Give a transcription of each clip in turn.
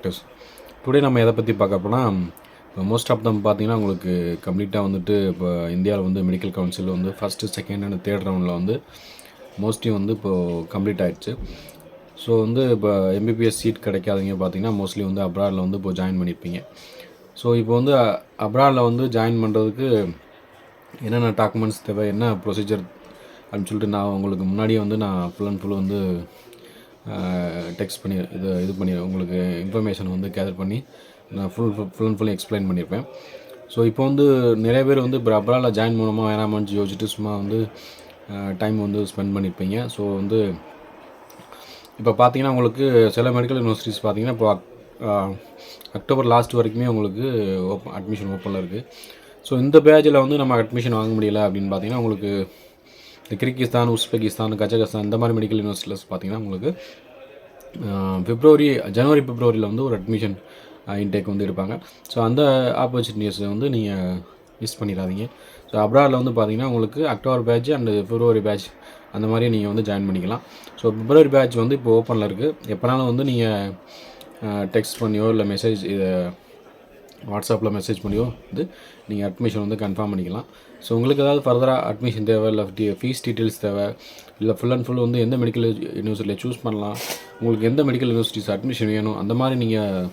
Doctors. Today நம்ம எதை பற்றி பார்க்க போனால், இப்போ மோஸ்ட் ஆஃப் தம் பார்த்தீங்கன்னா உங்களுக்கு கம்ப்ளீட்டாக வந்துட்டு இப்போ இந்தியாவில் வந்து மெடிக்கல் கவுன்சில் வந்து ஃபஸ்ட்டு, செகண்ட் அண்ட் தேர்ட் ரவுண்டில் வந்து மோஸ்ட்லி வந்து இப்போது கம்ப்ளீட் ஆகிடுச்சு. ஸோ வந்து இப்போ எம்பிபிஎஸ் சீட் கிடைக்காதவங்க பார்த்தீங்கன்னா மோஸ்ட்லி வந்து அப்ராடில் வந்து இப்போ ஜாயின் பண்ணியிருப்பீங்க. ஸோ இப்போ வந்து அப்ராடில் வந்து ஜாயின் பண்ணுறதுக்கு என்னென்ன டாக்குமெண்ட்ஸ் தேவை, என்ன ப்ரொசீஜர் அப்படின்னு சொல்லிட்டு நான் உங்களுக்கு முன்னாடியே வந்து நான் ஃபுல் அண்ட் ஃபுல் வந்து டெக்ஸ்ட் பண்ணி இது பண்ணி உங்களுக்கு இன்ஃபர்மேஷன் வந்து கேதர் பண்ணி நான் ஃபுல் அண்ட் ஃபுல் எக்ஸ்பிளைன் பண்ணியிருப்பேன். ஸோ இப்போ வந்து நிறைய பேர் வந்து இப்போ அப்ராடில் ஜாயின் பண்ணணுமா வேணாமான்னு யோசிச்சுட்டு சும்மா வந்து டைம் வந்து ஸ்பெண்ட் பண்ணியிருப்பீங்க. ஸோ வந்து இப்போ பார்த்தீங்கன்னா உங்களுக்கு சில மெடிக்கல் யூனிவர்சிட்டிஸ் பார்த்தீங்கன்னா இப்போ அக்டோபர் லாஸ்ட் வரைக்குமே உங்களுக்கு அட்மிஷன் ஓப்பனில் இருக்குது. ஸோ இந்த பேட்சில் வந்து நம்ம அட்மிஷன் வாங்க முடியல அப்படின்னு பார்த்தீங்கன்னா உங்களுக்கு இந்த கிர்கிஸ்தான், உஸ்பெகிஸ்தான், கஜகஸ்தான் இந்த மாதிரி மெடிக்கல் யூனிவர்சிட்டிஸ் பார்த்தீங்கன்னா உங்களுக்கு ஜனவரி பிப்ரவரியில் வந்து ஒரு அட்மிஷன் இன்டேக் வந்து எடுப்பாங்க. ஸோ அந்த ஆப்பர்ச்சுனிட்டிஸை வந்து நீங்கள் மிஸ் பண்ணிடாதீங்க. ஸோ அப்ராடில் வந்து பார்த்தீங்கன்னா உங்களுக்கு October batch and February batch அந்த மாதிரி நீங்கள் வந்து ஜாயின் பண்ணிக்கலாம். ஸோ பிப்ரவரி பேட்ச் வந்து இப்போ ஓப்பனில் இருக்குது. எப்போனாலும் வந்து நீங்கள் டெக்ஸ்ட் பண்ணியோ இல்லை மெசேஜ் வாட்ஸ்அப்பில் மெசேஜ் பண்ணியோ வந்து நீங்கள் அட்மிஷன் வந்து கன்ஃபார்ம் பண்ணிக்கலாம். ஸோ உங்களுக்கு ஏதாவது ஃபர்தராக அட்மிஷன் தேவை, இல்லை ஃபீஸ் டீட்டெயில்ஸ் தேவை, இல்லை ஃபுல் அண்ட் ஃபுல் வந்து எந்த மெடிக்கல் யூனிவர்சிட்டியில் சூஸ் பண்ணலாம், உங்களுக்கு எந்த மெடிக்கல் யூனிவர்சிட்டிஸ் அட்மிஷன் வேணும், அந்த மாதிரி நீங்கள்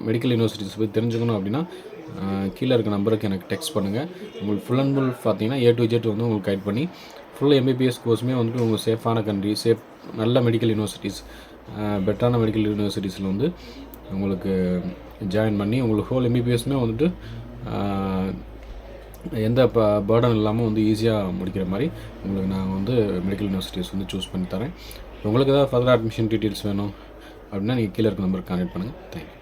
மெடிக்கல் யூனிவர்சிட்டிஸ் போய் தெரிஞ்சுக்கணும் அப்படின்னா கீழே இருக்க நம்பருக்கு எனக்கு டெக்ஸ்ட் பண்ணுங்கள். உங்களுக்கு ஃபுல் அண்ட் ஃபுல் பார்த்தீங்கன்னா A to Z வந்து உங்களுக்கு கைட் பண்ணி ஃபுல் எம்பிபிஎஸ் கோர்ஸுமே வந்துட்டு உங்களுக்கு சேஃபான கண்ட்ரி, நல்ல மெடிக்கல் யூனிவர்சிட்டிஸ், பெட்டரான மெடிக்கல் யூனிவர்சிட்டிஸில் வந்து உங்களுக்கு ஜாயின் பண்ணி உங்களுக்கு ஹோல் எம்பிபிஎஸ்மே வந்துட்டு எந்த பேர்டன் இல்லாமல் வந்து ஈஸியாக முடிக்கிற மாதிரி உங்களுக்கு நான் வந்து மெடிக்கல் யூனிவர்சிட்டிஸ் வந்து சூஸ் பண்ணி தரேன். உங்களுக்கு ஏதாவது ஃபர்தர் அட்மிஷன் டீட்டெயில்ஸ் வேணும் அப்படின்னா நீங்கள் கீழே இருக்க நம்பருக்கு கான்டெக்ட் பண்ணுங்கள். தேங்க்யூ.